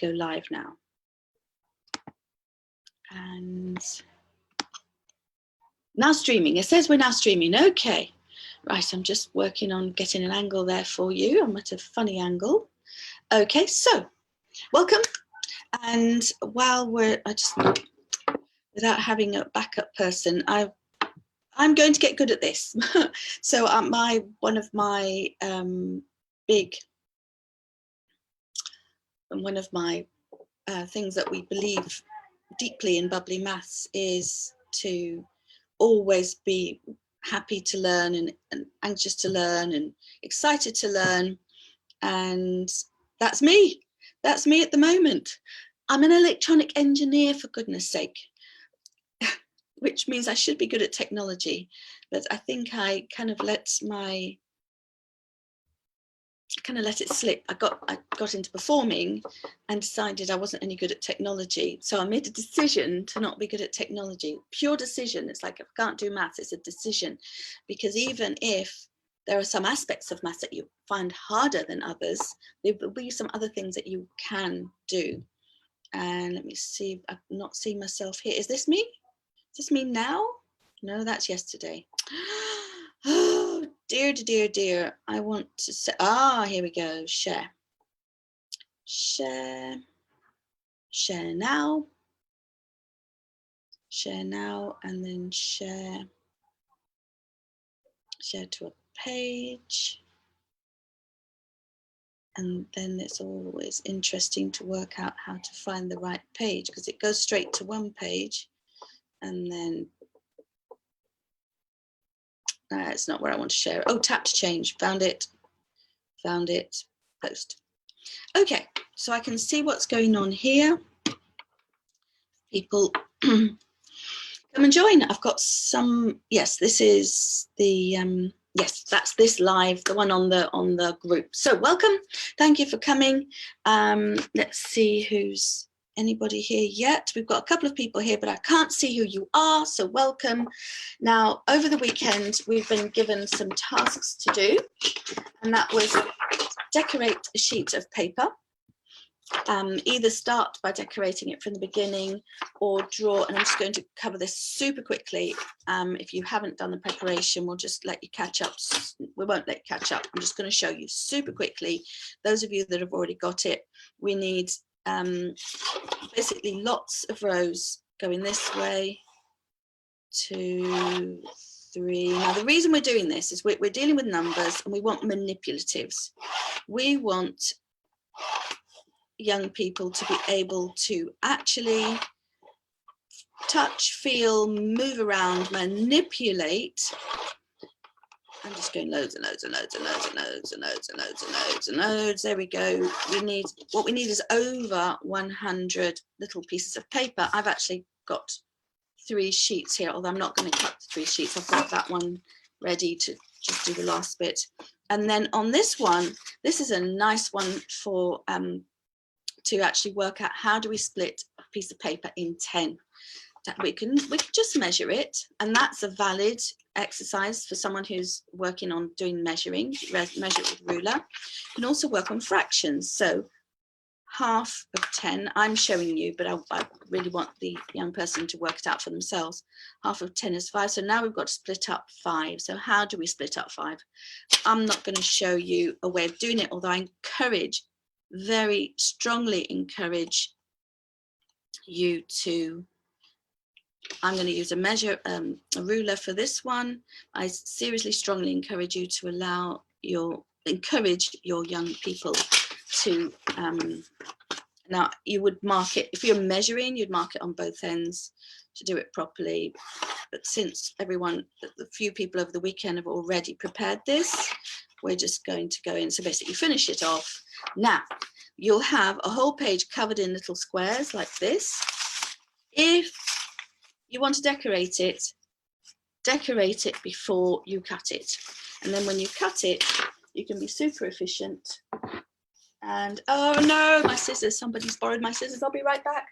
go live now. And now streaming. It says we're now streaming. Okay. Right, I'm just working on getting an angle there for you. I'm at a funny angle. Okay, so welcome. And while without having a backup person, I'm going to get good at this. So one of my things that we believe deeply in Bubbly Maths is to always be happy to learn and anxious to learn and excited to learn. And that's me. That's me at the moment. I'm an electronic engineer, for goodness sake, which means I should be good at technology. But I think I kind of let it slip. I got into performing and decided I wasn't any good at technology. So I made a decision to not be good at technology. Pure decision. It's like if I can't do maths, it's a decision. Because even if there are some aspects of maths that you find harder than others, there will be some other things that you can do. And let me see, I'm not seeing myself here. Is this me? Is this me now? No, that's yesterday. Oh, dear, dear, dear. I want to say, here we go. Share. Share. Share now. Share now, and then share. Share to a page. And then it's always interesting to work out how to find the right page, because it goes straight to one page and then it's not where I want to share. Oh, tap to change. Found it. Found it. Post. Okay, so I can see what's going on here. People come and join. I've got some. Yes, this is the. Yes, that's this live, the one on the group. So welcome. Thank you for coming. Let's see who's anybody here yet. We've got a couple of people here, but I can't see who you are. So welcome. Now, over the weekend, we've been given some tasks to do, and that was decorate a sheet of paper. Either start by decorating it from the beginning or draw, and I'm just going to cover this super quickly. If you haven't done the preparation, we'll just let you catch up. We won't let you catch up. I'm just going to show you super quickly. Those of you that have already got it, we need basically lots of rows going this way, 2, 3. Now, the reason we're doing this is we're dealing with numbers and we want manipulatives. We want young people to be able to actually touch, feel, move around, manipulate. I'm just going loads and loads and loads and loads and loads and loads and loads and loads and loads. There we go. What we need is over 100 little pieces of paper. I've actually got 3 sheets here, although I'm not going to cut the 3 sheets. I've got that one ready to just do the last bit. And then on this one, this is a nice one for to actually work out how do we split a piece of paper in 10. We can just measure it, and that's a valid exercise for someone who's working on doing measuring. Measure it with ruler. You can also work on fractions. So half of 10, I'm showing you, but I really want the young person to work it out for themselves. Half of 10 is 5. So now we've got to split up 5. So how do we split up 5? I'm not going to show you a way of doing it, although I very strongly encourage you to. I'm going to use a ruler for this one. I seriously strongly encourage you to encourage your young people to, now you would mark it, if you're measuring, you'd mark it on both ends to do it properly. But since the few people over the weekend have already prepared this, we're just going to go in. So basically finish it off. Now, you'll have a whole page covered in little squares like this. If you want to decorate it before you cut it. And then when you cut it, you can be super efficient. And, oh no, my scissors, somebody's borrowed my scissors. I'll be right back.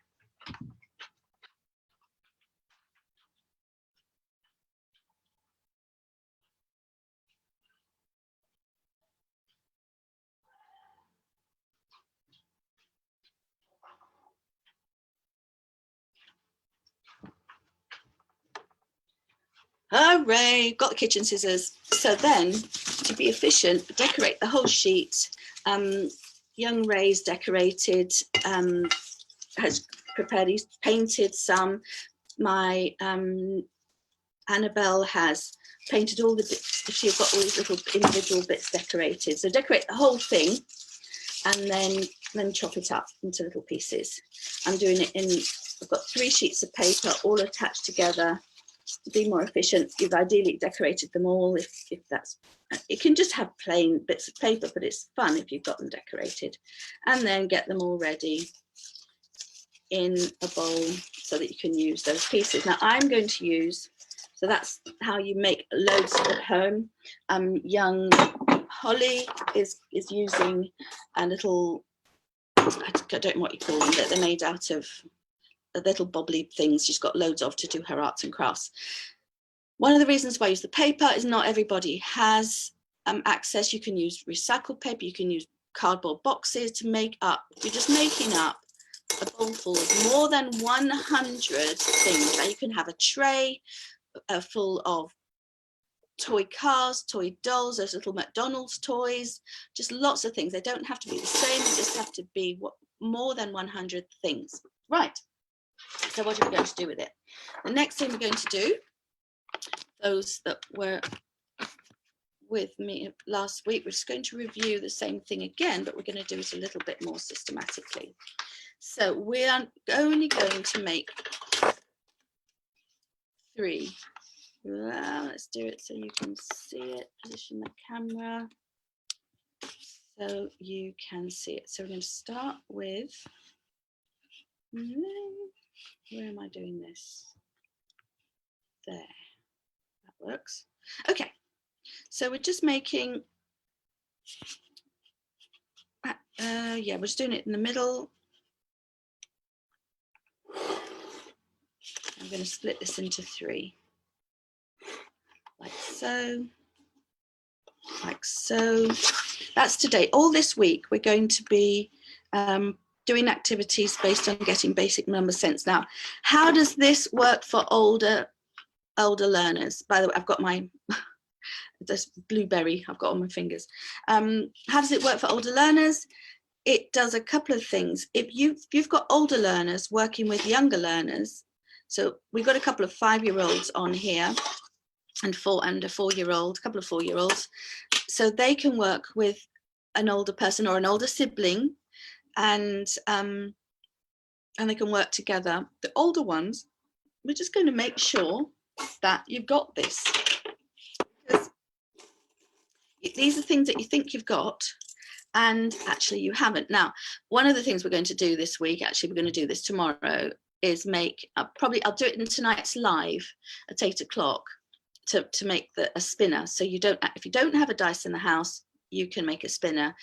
Hooray, got the kitchen scissors. So then, to be efficient, decorate the whole sheet. Young Ray's decorated, has prepared, he's painted some. My Annabelle has painted all the bits, she's got all these little individual bits decorated. So decorate the whole thing and then chop it up into little pieces. I'm doing it in, I've got 3 sheets of paper all attached together. To be more efficient, you've ideally decorated them all. If that's, it can just have plain bits of paper, but it's fun if you've got them decorated. And then get them all ready in a bowl so that you can use those pieces. Now I'm going to use, so that's how you make loads at home. Young Holly is using a little, I don't know what you call them, but they're made out of the little bobbly things she's got loads of to do her arts and crafts. One of the reasons why I use the paper is not everybody has access. You can use recycled paper, you can use cardboard boxes to make up, you're just making up a bowl full of more than 100 things. Now you can have a tray full of toy cars, toy dolls, those little McDonald's toys, just lots of things. They don't have to be the same, they just have to be more than 100 things. Right. So what are we going to do with it? The next thing we're going to do, those that were with me last week, we're just going to review the same thing again, but we're going to do it a little bit more systematically. So we are only going to make 3. Well, let's do it so you can see it. Position the camera so you can see it. So we're going to start with, where am I doing this? There, that works. Okay, so we're just making, yeah, we're just doing it in the middle. I'm going to split this into 3, like so, like so. That's today. All this week we're going to be doing activities based on getting basic number sense. Now, how does this work for older learners? By the way, I've got my this blueberry I've got on my fingers. How does it work for older learners? It does a couple of things. If you've got older learners working with younger learners, so we've got a couple of 5-year-olds on here and a 4-year-old, a couple of 4-year-olds, so they can work with an older person or an older sibling, and they can work together. The older ones, we're just going to make sure that you've got this, because these are things that you think you've got and actually you haven't. Now, one of the things we're going to do this week, actually we're going to do this tomorrow, is make, I'll do it in tonight's live at 8 o'clock to make a spinner. So you don't, if you don't have a dice in the house, you can make a spinner.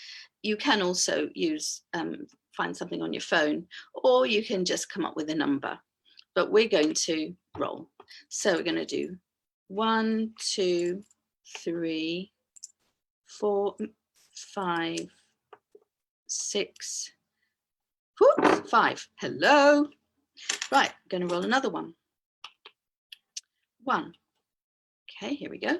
You can also use, find something on your phone, or you can just come up with a number, but we're going to roll. So we're going to do 1, 2, 3, 4, 5, 6, 5. Hello. Right, I'm going to roll another one. 1. Okay, here we go.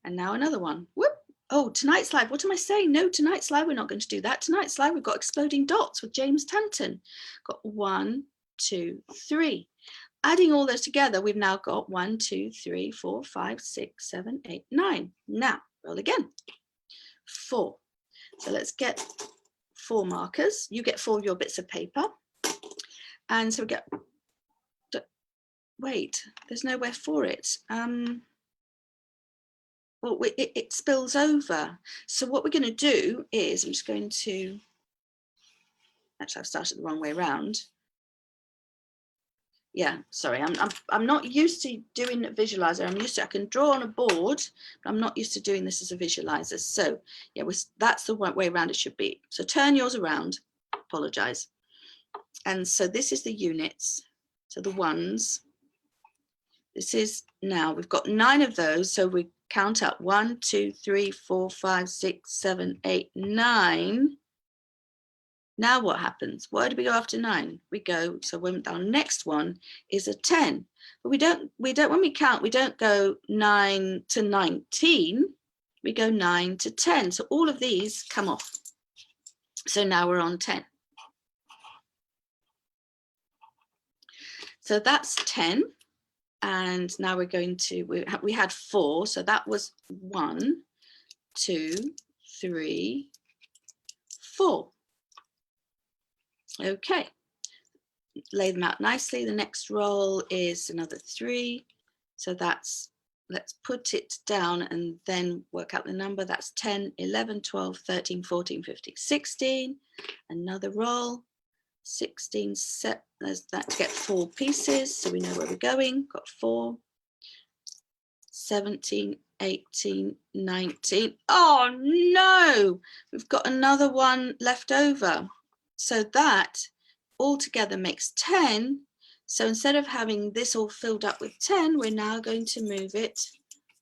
And now another one. Whoop. Oh, tonight's live. What am I saying? No, tonight's live, we're not going to do that. Tonight's live, we've got Exploding Dots with James Tanton. Got 1, 2, 3. Adding all those together, we've now got 1, 2, 3, 4, 5, 6, 7, 8, 9. Now, roll again. 4. So let's get 4 markers. You get 4 of your bits of paper. And so we get, wait, there's nowhere for it. Well, it spills over. So what we're going to do is, I'm just going to, actually I've started the wrong way around. Yeah, sorry, I'm not used to doing a visualizer. I'm used to, I can draw on a board, but I'm not used to doing this as a visualizer. So yeah, that's the way around it should be. So turn yours around, apologize. And so this is the units, so the ones. This is, now we've got 9 of those, so we count up 1, 2, 3, 4, 5, 6, 7, 8, 9. Now what happens? Where do we go after 9? We go, so when our next one is a 10. But we don't, when we count, we don't go 9 to 19, we go 9 to 10. So all of these come off. So now we're on 10. So that's 10. And now we're going to, we had 4. So that was 1, 2, 3, 4. Okay, lay them out nicely. The next roll is another 3. So that's, let's put it down and then work out the number. That's 10, 11, 12, 13, 14, 15, 16. Another roll, 16, set, there's that to get 4 pieces. So we know where we're going, got 4, 17, 18, 19. Oh no, we've got another one left over. So that altogether makes 10. So instead of having this all filled up with 10, we're now going to move it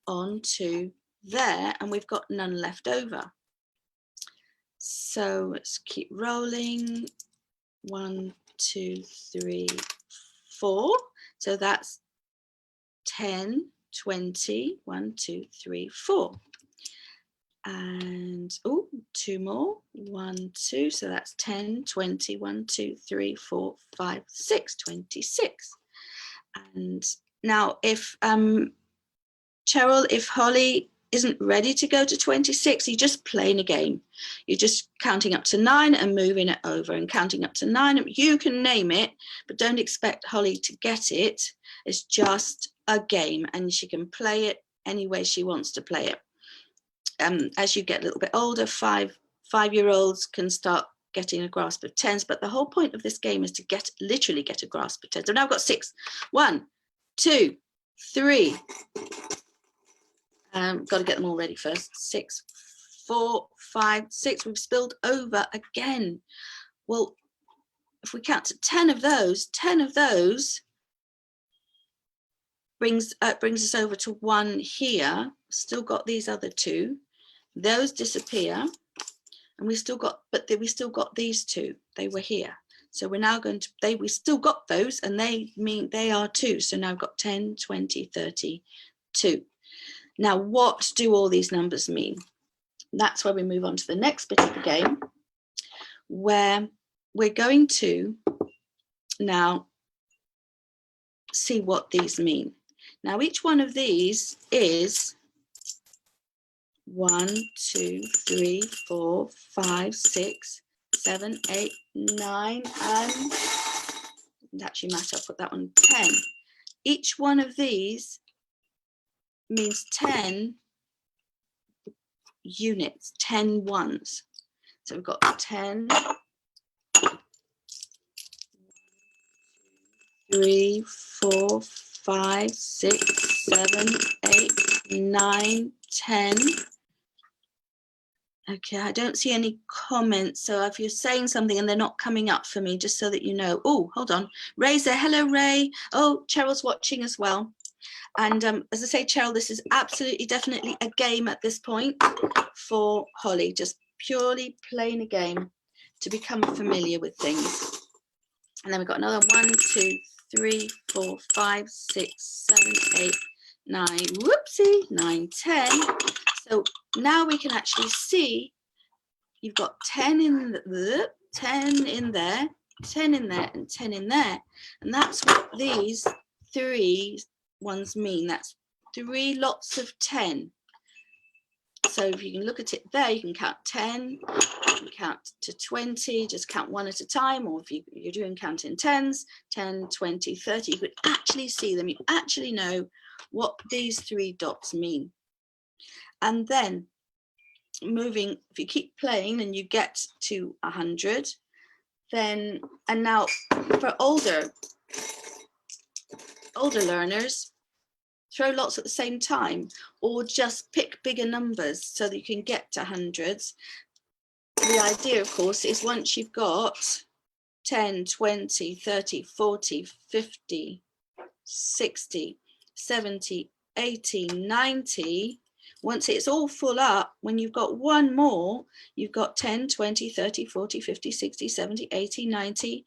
on to there, and we've got none left over. So let's keep rolling. 1, 2, 3, 4. So that's 10, 20, 1, 2, 3, 4. And oh, 2 more, 1, 2, so that's 10, 20, 1, 2, 3, 4, 5, 6, 26. And now if Cheryl, if Holly isn't ready to go to 26, you're just playing a game. You're just counting up to 9 and moving it over, and counting up to 9. You can name it, but don't expect Holly to get it. It's just a game, and she can play it any way she wants to play it. As you get a little bit older, five-year-olds can start getting a grasp of tens, but the whole point of this game is to literally get a grasp of tens. So now I've got 6. 1, 2, 3. Got to get them all ready first. 6, 4, 5, 6. We've spilled over again. Well, if we count to 10 of those brings us over to 1 here. Still got these other 2. Those disappear, and we still got these 2. They were here. So we're now going to, we still got those, and they mean they are 2. So now I've got 10, 20, 30, 2. Now, what do all these numbers mean? That's where we move on to the next bit of the game, where we're going to now see what these mean. Now, each one of these is 1, 2, 3, 4, 5, 6, 7, 8, 9, and actually matter, I'll put that on 10. Each one of these means 10 units, 10 ones. So we've got 10, 3, 4, 5, 6, 7, 8, 9, 10. Okay, I don't see any comments. So if you're saying something and they're not coming up for me, just so that you know. Oh, hold on. Ray's there. Hello, Ray. Oh, Cheryl's watching as well. And as I say, Cheryl, this is absolutely, definitely a game at this point for Holly. Just purely playing a game to become familiar with things. And then we've got another 1, 2, 3, 4, 5, 6, 7, 8, 9. Whoopsie, 9, 10. So now we can actually see you've got 10 in the 10 in there, 10 in there, and 10 in there. And that's what these 3 ones mean. That's 3 lots of 10. So if you can look at it there, you can count 10, you can count to 20, just count one at a time, or if you're doing counting tens, 10, 20, 30, you could actually see them. You actually know what these 3 dots mean. And then moving, if you keep playing and you get to 100, then, and now for older learners, throw lots at the same time, or just pick bigger numbers so that you can get to hundreds. The idea, of course, is once you've got 10, 20, 30, 40, 50, 60, 70, 80, 90, once it's all full up, when you've got one more, you've got 10, 20, 30, 40, 50, 60, 70, 80, 90,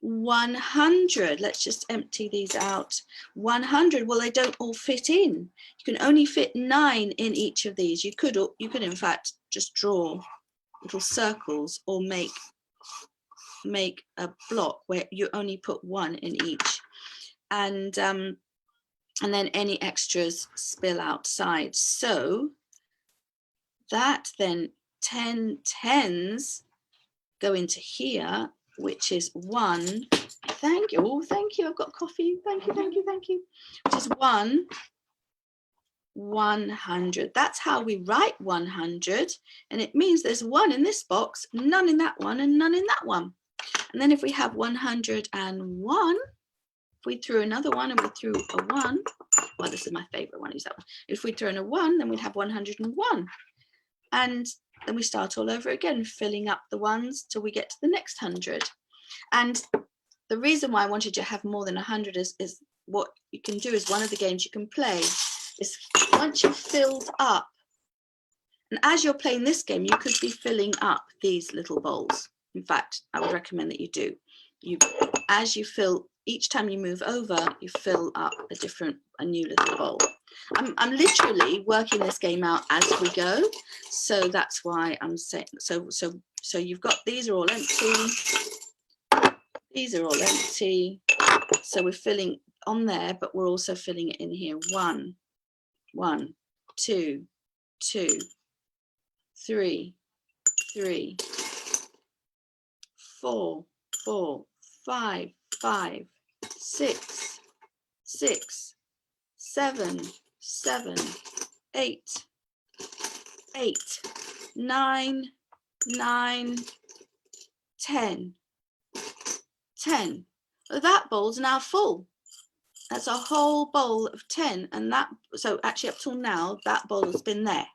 100. Let's just empty these out. 100. Well, they don't all fit in. You can only fit 9 in each of these. You could in fact just draw little circles or make a block where you only put 1 in each, and then any extras spill outside. So that then 10 tens go into here, which is 1. Thank you. Oh, thank you. I've got coffee. Thank you, thank you, thank you. Which is 100. That's how we write 100. And it means there's 1 in this box, none in that one, and none in that one. And then if we have 101, if we threw another one and we threw a 1, well, this is my favorite one, is that one. If we threw in a 1, then we'd have 101. And then we start all over again, filling up the ones till we get to the next 100. And the reason why I wanted you to have more than 100 is what you can do is one of the games you can play is once you've filled up, and as you're playing this game, you could be filling up these little bowls. In fact, I would recommend that you do. As you fill, each time you move over, you fill up a new little bowl. I'm literally working this game out as we go, so that's why I'm saying. So you've got, these are all empty. These are all empty. So we're filling on there, but we're also filling it in here. 1, 1, 2, 2, 3, 3, 4, 4, 5, 5, 6, 6, 7, 7, 8, 8, 9, 9, 10, 10. That bowl's now full. That's a whole bowl of 10, and that, so actually up till now, that bowl has been there.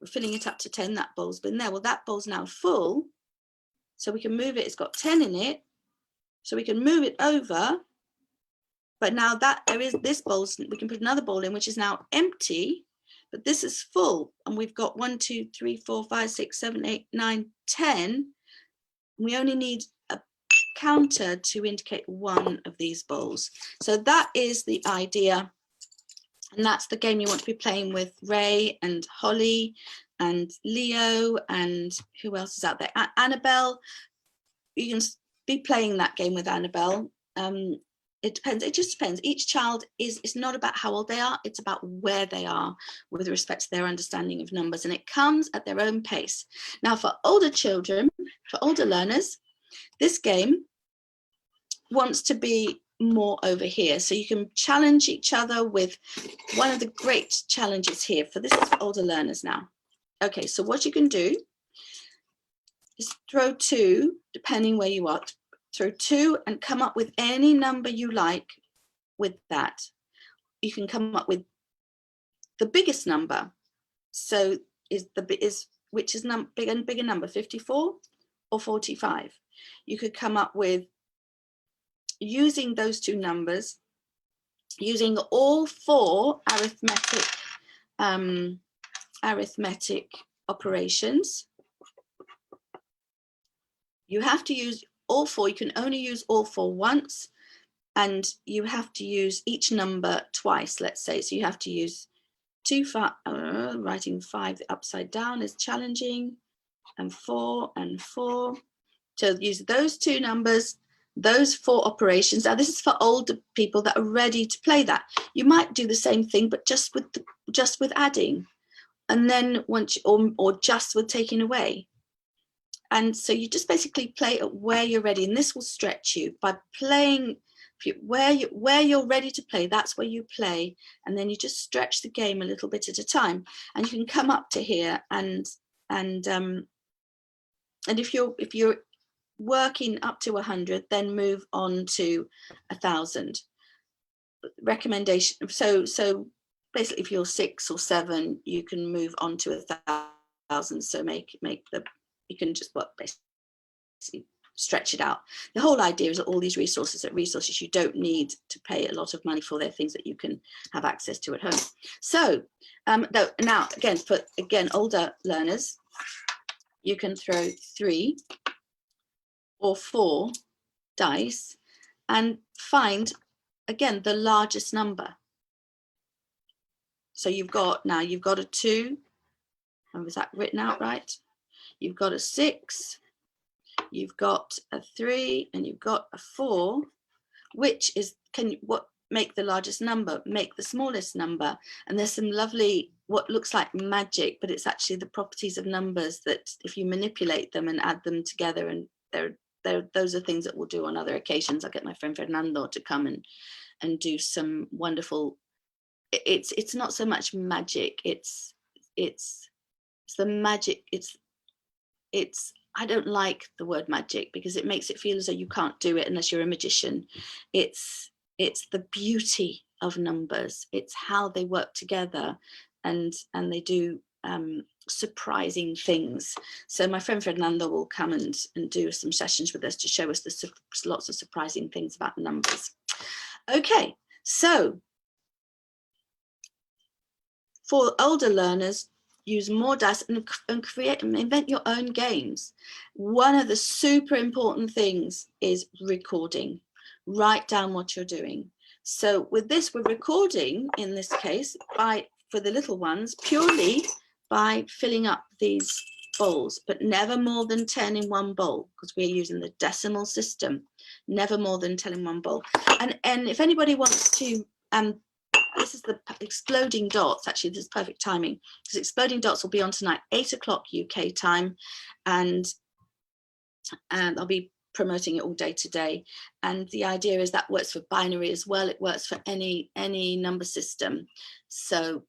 We're filling it up to 10, that bowl's been there. Well, that bowl's now full, so we can move it. It's got 10 in it, so we can move it over. But now that there is this bowl, we can put another bowl in, which is now empty, but this is full. And we've got 1, 2, 3, 4, 5, 6, 7, 8, 9, 10. We only need a counter to indicate one of these bowls. So that is the idea. And that's the game you want to be playing with Ray and Holly and Leo and who else is out there? Annabelle. You can be playing that game with Annabelle. It depends. It just depends. Each child it's not about how old they are. It's about where they are with respect to their understanding of numbers. And it comes at their own pace. Now, for older children, for older learners, this game wants to be more over here. So you can challenge each other with one of the great challenges here. For this is for older learners now. Okay, so what you can do is throw 2, depending where you are. Throw 2 and come up with any number you like with that. You can come up with the biggest number. So which is bigger number, 54 or 45. You could come up with, using those 2 numbers, using all 4 arithmetic operations. You have to use all 4. You can only use all 4 once, and you have to use each number twice, let's say. So you have to use 2, 5, writing 5 upside down is challenging, and 4 and 4. So use those 2 numbers, those 4 operations. Now this is for older people that are ready to play that. You might do the same thing, but just with adding, and then or just with taking away. And so you just basically play at where you're ready, and this will stretch you by playing where you're ready to play. That's where you play, and then you just stretch the game a little bit at a time, and you can come up to here and if you're working up to 100, then move on to 1,000. Recommendation. So basically, if you're 6 or 7, you can move on to 1,000. So make the, you can just basically stretch it out. The whole idea is that all these resources are resources you don't need to pay a lot of money for. They're things that you can have access to at home. So now again, for older learners, you can throw 3 or 4 dice and find, again, the largest number. So you've got a 2, and was that written out right? You've got a 6, you've got a 3, and you've got a 4. Which is, make the largest number, make the smallest number. And there's some lovely, what looks like magic, but it's actually the properties of numbers that if you manipulate them and add them together, and those are things that we'll do on other occasions. I'll get my friend Fernando to come and do some wonderful, it's not so much magic, it's the magic, it's I don't like the word magic because it makes it feel as though you can't do it unless you're a magician. It's the beauty of numbers. It's how they work together, and they do surprising things. So my friend Fernando will come and do some sessions with us to show us lots of surprising things about numbers. Okay, so for older learners, use more dice and create and invent your own games. One of the super important things is recording. Write down what you're doing. So with this, we're recording, in this case, for the little ones, purely by filling up these bowls, but never more than 10 in one bowl, because we're using the decimal system. Never more than 10 in one bowl. And if anybody wants to, this is the Exploding Dots. Actually, this is perfect timing because Exploding Dots will be on tonight, 8 o'clock UK time, and I'll be promoting it all day today. And the idea is that works for binary as well. It works for any number system. So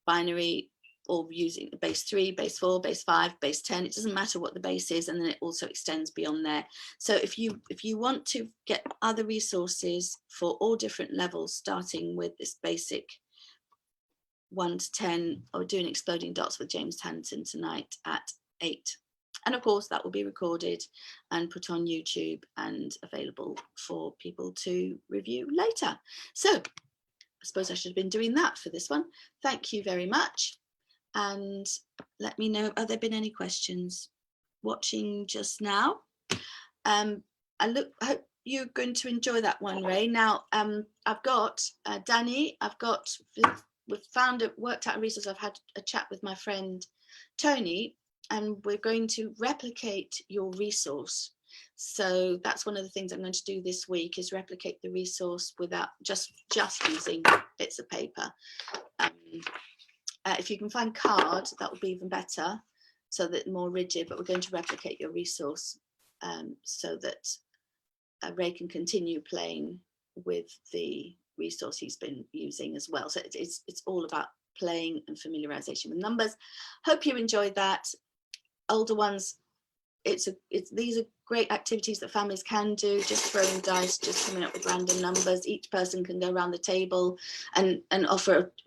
binary, or using base 3, base 4, base 5, base 10. It doesn't matter what the base is, and then it also extends beyond there. So if you want to get other resources for all different levels, starting with this basic 1 to 10, or doing Exploding Dots with James Hanson tonight at 8. And of course, that will be recorded and put on YouTube and available for people to review later. So I suppose I should have been doing that for this one. Thank you very much. And let me know, have there been any questions watching just now? I hope you're going to enjoy that one, Ray. Now, I've got Danny, we've worked out a resource. I've had a chat with my friend Tony, and we're going to replicate your resource. So that's one of the things I'm going to do this week, is replicate the resource without just using bits of paper. If you can find card, that would be even better, so that more rigid, but we're going to replicate your resource so that Ray can continue playing with the resource he's been using as well. So it's all about playing and familiarization with numbers. Hope you enjoyed that. Older ones, these are great activities that families can do, just throwing dice, just coming up with random numbers. Each person can go around the table and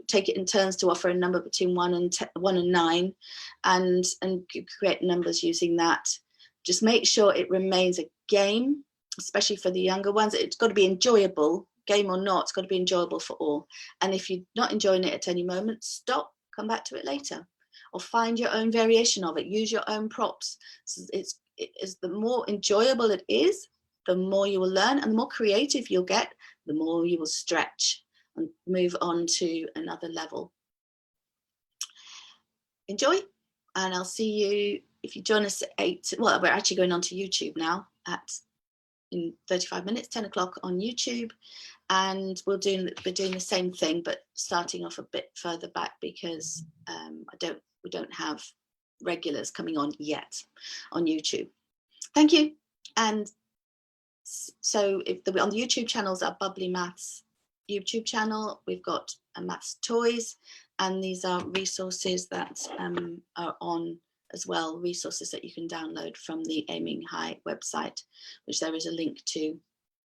take it in turns to offer a number between 1 and 9 and create numbers using that. Just make sure it remains a game, especially for the younger ones. It's got to be enjoyable, game or not, it's got to be enjoyable for all. And if you're not enjoying it at any moment, stop, come back to it later, or find your own variation of it, use your own props. So the more enjoyable it is, the more you will learn, and the more creative you'll get, the more you will stretch and move on to another level. Enjoy, and I'll see you if you join us at 8. Well, we're actually going on to YouTube now in 35 minutes, 10 o'clock on YouTube, and we're doing the same thing, but starting off a bit further back because we don't have regulars coming on yet on YouTube. Thank you. And so on the YouTube channels, our Bubbly Maths YouTube channel, we've got Maths Toys, and these are resources that are on as well, resources that you can download from the Aiming High website, which there is a link to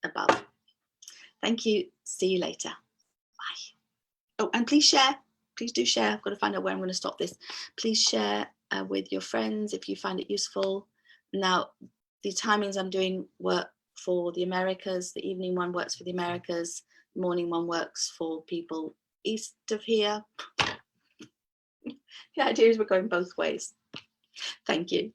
above. Thank you. See you later. Bye. Oh, and please share. Please do share. I've got to find out where I'm going to stop this. Please share with your friends if you find it useful. Now, the timings I'm doing work for the Americas. The evening one works for the Americas. The morning one works for people east of here. The idea is we're going both ways. Thank you.